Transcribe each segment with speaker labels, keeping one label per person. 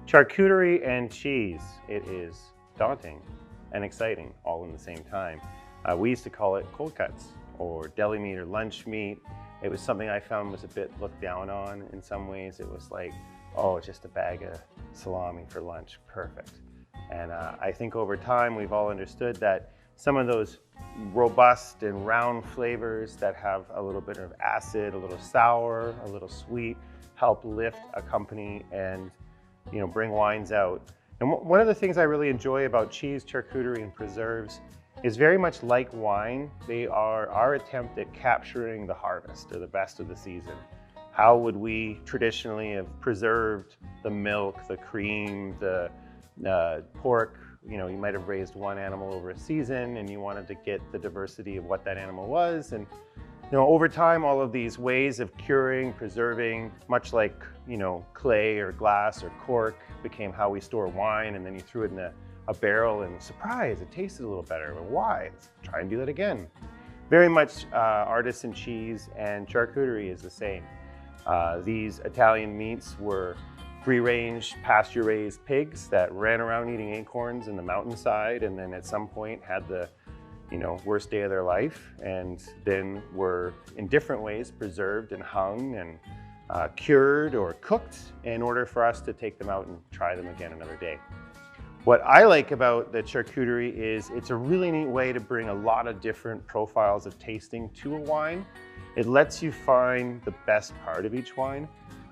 Speaker 1: Charcuterie and cheese. It is daunting and exciting all in the same time. We used to call it cold cuts or deli meat or lunch meat. It was something I found was a bit looked down on in some ways. It was like, oh, just a bag of salami for lunch, perfect. And I think over time we've all understood that some of those robust and round flavors that have a little bit of acid, a little sour, a little sweet, help lift a company and bring wines out. And one of the things I really enjoy about cheese, charcuterie, and preserves is very much like wine. They are our attempt at capturing the harvest or the best of the season. How would we traditionally have preserved the milk, the cream, the pork? You might have raised one animal over a season and you wanted to get the diversity of what that animal was. And over time, all of these ways of curing, preserving, much like, clay or glass or cork became how we store wine, and then you threw it in a barrel and surprise, it tasted a little better. Well, why? Let's try and do that again. Very much artisan cheese and charcuterie is the same. These Italian meats were free-range, pasture-raised pigs that ran around eating acorns in the mountainside, and then at some point had the worst day of their life, and then were in different ways preserved and hung and cured or cooked in order for us to take them out and try them again another day. What I like about the charcuterie is it's a really neat way to bring a lot of different profiles of tasting to a wine. It lets you find the best part of each wine.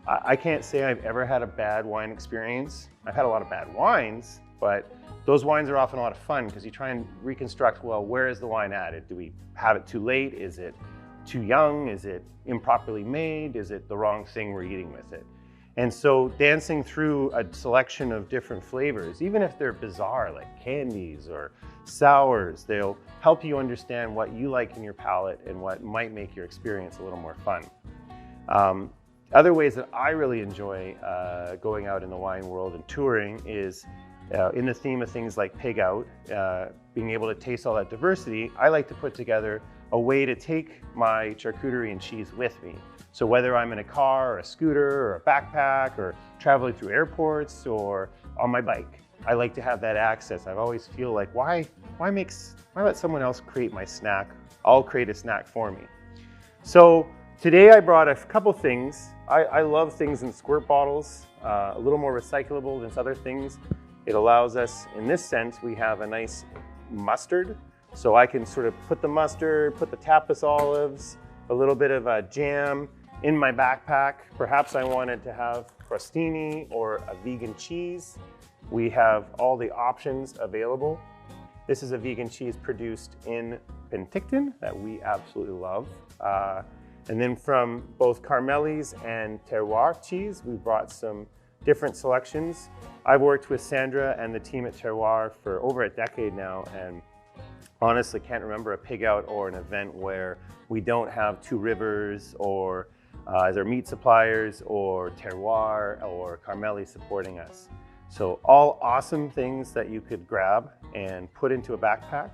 Speaker 1: I can't say I've ever had a bad wine experience. I've had a lot of bad wines, but those wines are often a lot of fun because you try and reconstruct, well, where is the wine at? Do we have it too late? Is it too young? Is it improperly made? Is it the wrong thing we're eating with it? And so dancing through a selection of different flavors, even if they're bizarre, like candies or sours, they'll help you understand what you like in your palate and what might make your experience a little more fun. Other ways that I really enjoy going out in the wine world and touring is in the theme of things like Pig Out, being able to taste all that diversity. I like to put together a way to take my charcuterie and cheese with me. So whether I'm in a car or a scooter or a backpack or traveling through airports or on my bike, I like to have that access. I always feel like, why let someone else create my snack? I'll create a snack for me. So today I brought a couple things. I love things in squirt bottles, a little more recyclable than other things. It allows us, in this sense, we have a nice mustard. So I can sort of put the mustard, put the tapas olives, a little bit of a jam in my backpack. Perhaps I wanted to have crostini or a vegan cheese. We have all the options available. This is a vegan cheese produced in Penticton that we absolutely love. And then from both Carmelli's and Terroir cheese, we brought some different selections. I've worked with Sandra and the team at Terroir for over a decade now, and honestly can't remember a Pig Out or an event where we don't have Two Rivers or as our meat suppliers or Terroir or Carmelli supporting us. So all awesome things that you could grab and put into a backpack.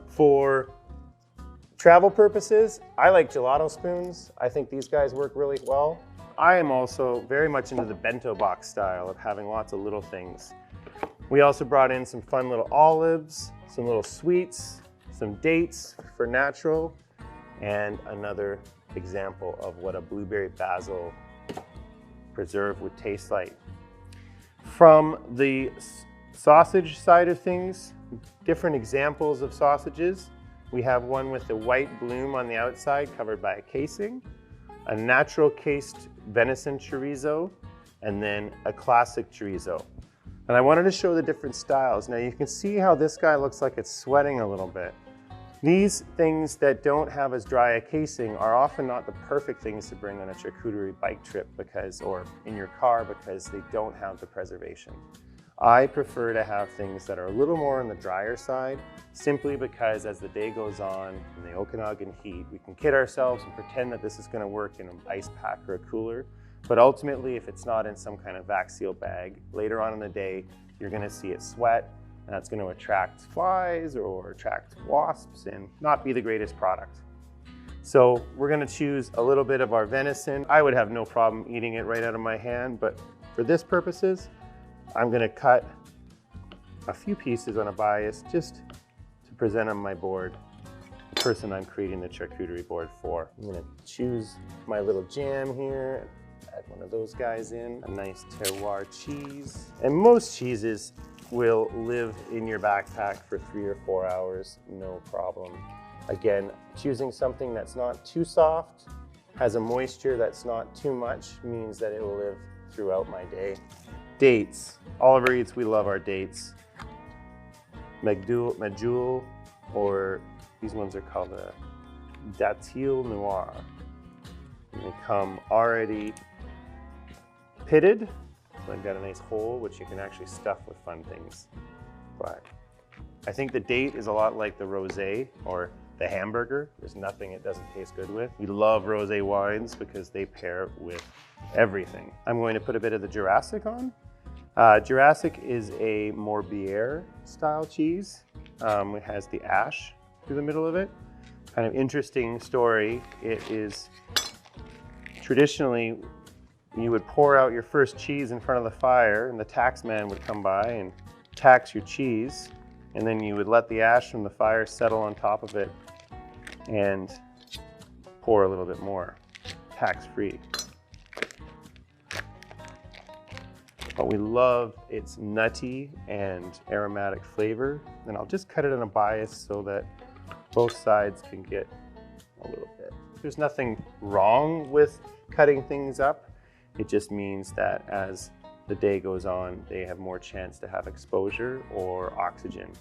Speaker 1: For travel purposes, I like gelato spoons. I think these guys work really well. I am also very much into the bento box style of having lots of little things. We also brought in some fun little olives, some little sweets, some dates for natural, and another example of what a blueberry basil preserve would taste like. From the sausage side of things, different examples of sausages. We have one with the white bloom on the outside covered by a casing, a natural cased venison chorizo, and then a classic chorizo. And I wanted to show the different styles. Now you can see how this guy looks like it's sweating a little bit. These things that don't have as dry a casing are often not the perfect things to bring on a charcuterie bike trip or in your car because they don't have the preservation. I prefer to have things that are a little more on the drier side, simply because as the day goes on in the Okanagan heat, we can kid ourselves and pretend that this is going to work in an ice pack or a cooler. But ultimately, if it's not in some kind of vac seal bag, later on in the day, you're going to see it sweat, and that's going to attract flies or attract wasps and not be the greatest product. So we're going to choose a little bit of our venison. I would have no problem eating it right out of my hand, but for this purposes, I'm gonna cut a few pieces on a bias just to present on my board, the person I'm creating the charcuterie board for. I'm gonna choose my little jam here, add one of those guys in, a nice terroir cheese. And most cheeses will live in your backpack for 3 or 4 hours, no problem. Again, choosing something that's not too soft, has a moisture that's not too much, means that it will live throughout my day. Dates. Oliver Eats, we love our dates. Medjool, or these ones are called a datile noir. And they come already pitted. So I've got a nice hole, which you can actually stuff with fun things. But I think the date is a lot like the rosé or the hamburger. There's nothing it doesn't taste good with. We love rosé wines because they pair with everything. I'm going to put a bit of the Jurassic on. Jurassic is a Morbier style cheese. It has the ash through the middle of it. Kind of interesting story. It is traditionally, you would pour out your first cheese in front of the fire and the tax man would come by and tax your cheese. And then you would let the ash from the fire settle on top of it and pour a little bit more, tax-free. But we love its nutty and aromatic flavor. And I'll just cut it on a bias so that both sides can get a little bit. There's nothing wrong with cutting things up. It just means that as the day goes on, they have more chance to have exposure or oxygen.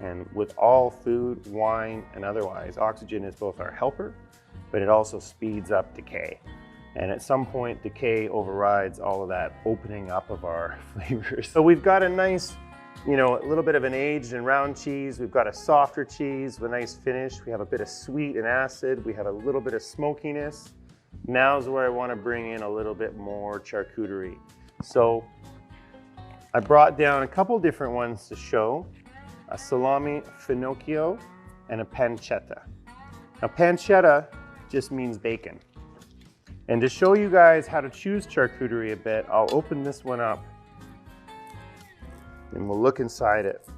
Speaker 1: And with all food, wine, and otherwise, oxygen is both our helper, but it also speeds up decay. And at some point, decay overrides all of that opening up of our flavors. So we've got a nice, a little bit of an aged and round cheese. We've got a softer cheese with a nice finish. We have a bit of sweet and acid. We have a little bit of smokiness. Now's where I want to bring in a little bit more charcuterie. So I brought down a couple different ones to show. A salami finocchio and a pancetta. Now pancetta just means bacon. And to show you guys how to choose charcuterie a bit, I'll open this one up and we'll look inside it.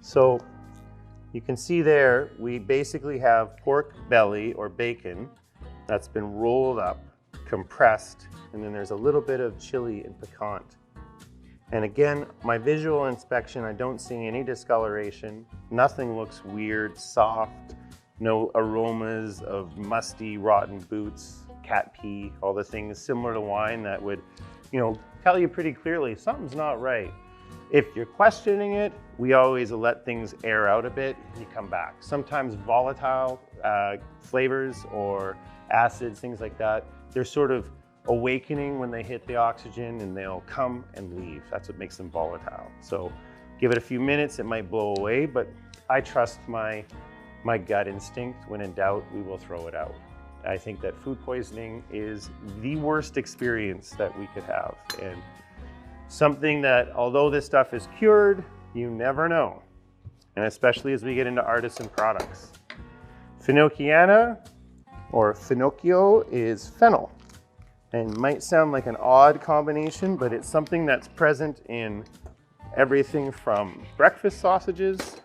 Speaker 1: So you can see there, we basically have pork belly or bacon that's been rolled up, compressed, and then there's a little bit of chili and piquant. And again, my visual inspection, I don't see any discoloration. Nothing looks weird, soft, no aromas of musty, rotten boots, cat pee, all the things similar to wine that would, tell you pretty clearly something's not right. If you're questioning it, we always let things air out a bit and you come back. Sometimes volatile flavors or acids, things like that, they're sort of awakening when they hit the oxygen and they'll come and leave. That's what makes them volatile. So give it a few minutes, it might blow away, but I trust my gut instinct. When in doubt, we will throw it out. I think that food poisoning is the worst experience that we could have. And something that, although this stuff is cured, you never know. And especially as we get into artisan products. Finocchiana or finocchio is fennel. And might sound like an odd combination, but it's something that's present in everything from breakfast sausages.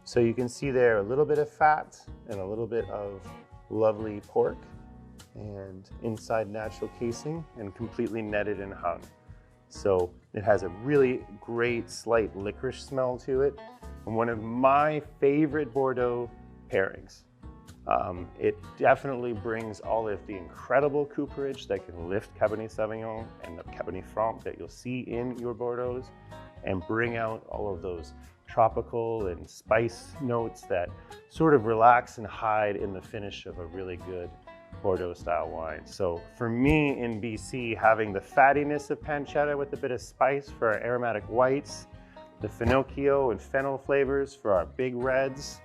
Speaker 1: So you can see there a little bit of fat and a little bit of lovely pork and inside natural casing and completely netted and hung. So it has a really great slight licorice smell to it and one of my favorite Bordeaux pairings. It definitely brings all of the incredible cooperage that can lift Cabernet Sauvignon and the Cabernet Franc that you'll see in your Bordeaux and bring out all of those tropical and spice notes that sort of relax and hide in the finish of a really good Bordeaux style wine. So for me in BC, having the fattiness of pancetta with a bit of spice for our aromatic whites, the finocchio and fennel flavors for our big reds,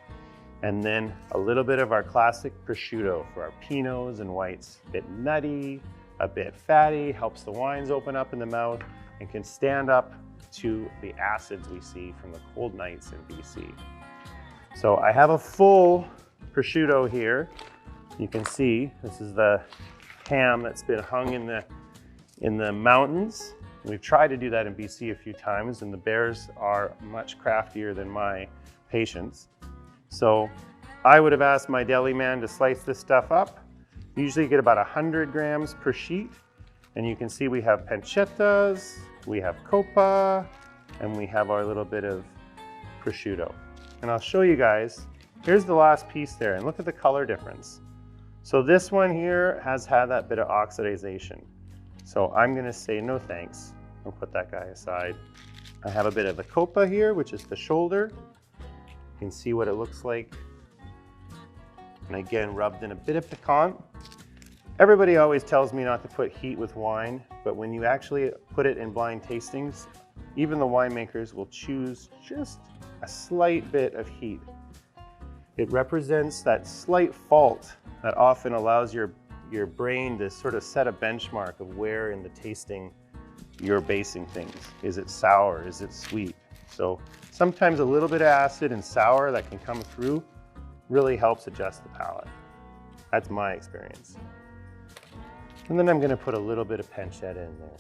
Speaker 1: and then a little bit of our classic prosciutto for our pinots and whites. A bit nutty, a bit fatty, helps the wines open up in the mouth and can stand up to the acids we see from the cold nights in BC. So I have a full prosciutto here. You can see this is the ham that's been hung in the mountains. We've tried to do that in BC a few times, and the bears are much craftier than my patients. So I would have asked my deli man to slice this stuff up. Usually you get about 100 grams per sheet. And you can see we have pancettas, we have coppa, and we have our little bit of prosciutto. And I'll show you guys, here's the last piece there, and look at the color difference. So this one here has had that bit of oxidization. So I'm gonna say no thanks. I'll put that guy aside. I have a bit of the coppa here, which is the shoulder. You can see what it looks like. And again, rubbed in a bit of piquant. Everybody always tells me not to put heat with wine, but when you actually put it in blind tastings, even the winemakers will choose just a slight bit of heat. It represents that slight fault that often allows your brain to sort of set a benchmark of where in the tasting you're basing things. Is it sour? Is it sweet? So sometimes a little bit of acid and sour that can come through really helps adjust the palate. That's my experience. And then I'm gonna put a little bit of pancetta in there.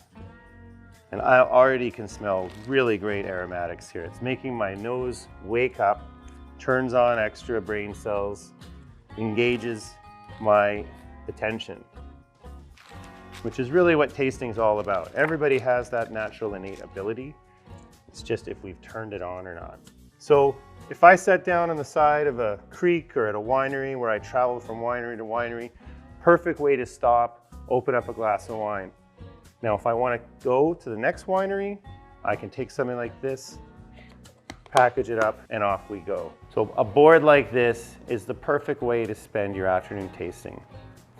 Speaker 1: And I already can smell really great aromatics here. It's making my nose wake up, turns on extra brain cells, engages my attention, which is really what tasting is all about. Everybody has that natural innate ability. It's just if we've turned it on or not. So if I sat down on the side of a creek or at a winery where I traveled from winery to winery, perfect way to stop, open up a glass of wine. Now, if I want to go to the next winery, I can take something like this, package it up, and off we go. So a board like this is the perfect way to spend your afternoon tasting.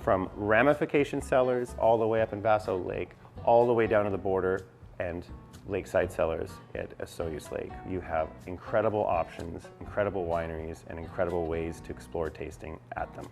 Speaker 1: From Ramification Cellars all the way up in Vaso Lake, all the way down to the border and Lakeside Cellars at Osoyoos Lake. You have incredible options, incredible wineries, and incredible ways to explore tasting at them.